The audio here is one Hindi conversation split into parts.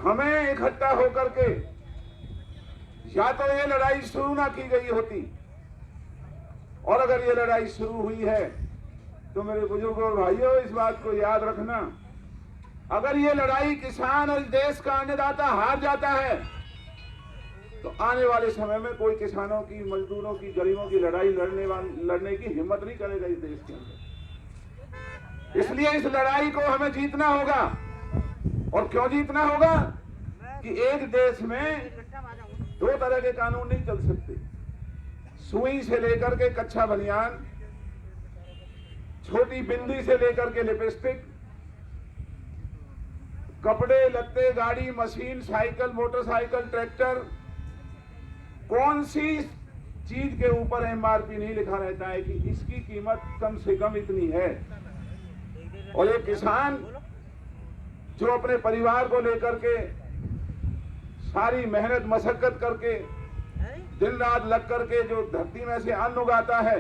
हमें इकट्ठा होकर के या तो ये लड़ाई शुरू ना की गई होती, और अगर ये लड़ाई शुरू हुई है तो मेरे बुजुर्गों और भाइयों इस बात को याद रखना, अगर ये लड़ाई किसान और देश का अन्नदाता हार जाता है तो आने वाले समय में कोई किसानों की, मजदूरों की, गरीबों की लड़ाई लड़ने की हिम्मत नहीं करेगा इस देश के अंदर। इसलिए इस लड़ाई को हमें जीतना होगा। और क्यों जीतना होगा कि एक देश में दो तरह के कानून नहीं चल सकते। सुई से लेकर के कच्चा बनियान, छोटी बिंदी से लेकर के लिपस्टिक, कपड़े लत्ते, गाड़ी, मशीन, साइकिल, मोटरसाइकिल, ट्रैक्टर, कौन सी चीज के ऊपर एमआरपी नहीं लिखा रहता है कि इसकी कीमत कम से कम इतनी है। और एक किसान जो अपने परिवार को लेकर के सारी मेहनत मशक्कत करके दिन रात लग करके जो धरती में से अन्न उगाता है,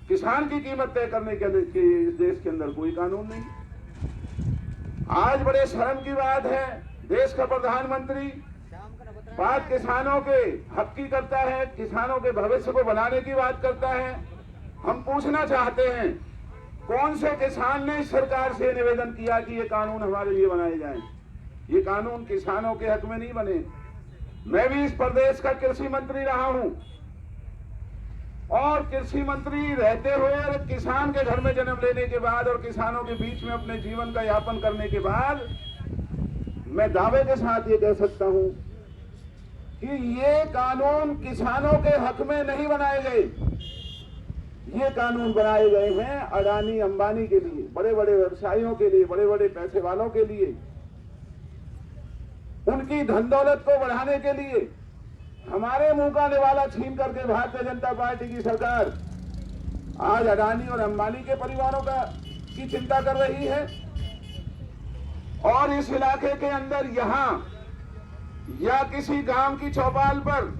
किसान की कीमत तय करने के लिए इस देश के अंदर कोई कानून नहीं। आज बड़े शर्म की बात है, देश का प्रधानमंत्री बात किसानों के हक की करता है, किसानों के भविष्य को बनाने की बात करता है। हम पूछना चाहते हैं, कौन से किसान ने सरकार से निवेदन किया कि ये कानून हमारे लिए बनाए जाएं? ये कानून किसानों के हक में नहीं बने। मैं भी इस प्रदेश का कृषि मंत्री रहा हूं, और कृषि मंत्री रहते हुए और किसान के घर में जन्म लेने के बाद और किसानों के बीच में अपने जीवन का यापन करने के बाद मैं दावे के साथ ये कह सकता हूं कि ये कानून किसानों के हक में नहीं बनाए गए। ये कानून बनाए गए हैं अडानी अंबानी के लिए, बड़े बड़े व्यवसायियों के लिए, बड़े बड़े पैसे वालों के लिए, उनकी धन दौलत को बढ़ाने के लिए। हमारे मुंह का निवाला छीन करके भारतीय जनता पार्टी की सरकार आज अडानी और अंबानी के परिवारों की चिंता कर रही है। और इस इलाके के अंदर यहां या किसी गांव की चौपाल पर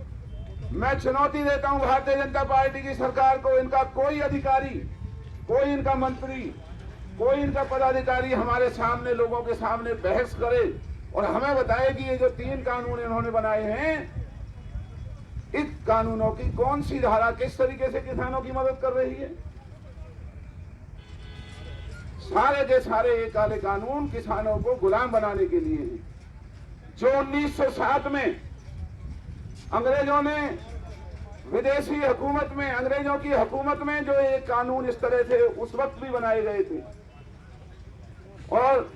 मैं चुनौती देता हूं भारतीय जनता पार्टी की सरकार को, इनका कोई अधिकारी, कोई इनका मंत्री, कोई इनका पदाधिकारी हमारे सामने, लोगों के सामने बहस करे और हमें बताए कि ये जो 3 कानून इन्होंने बनाए हैं, इस कानूनों की कौन सी धारा किस तरीके से किसानों की मदद कर रही है। सारे के सारे ये काले कानून किसानों को गुलाम बनाने के लिए हैं। जो 1907 में अंग्रेजों ने, विदेशी हुकूमत में, अंग्रेजों की हुकूमत में जो ये कानून इस तरह से उस वक्त भी बनाए गए थे, और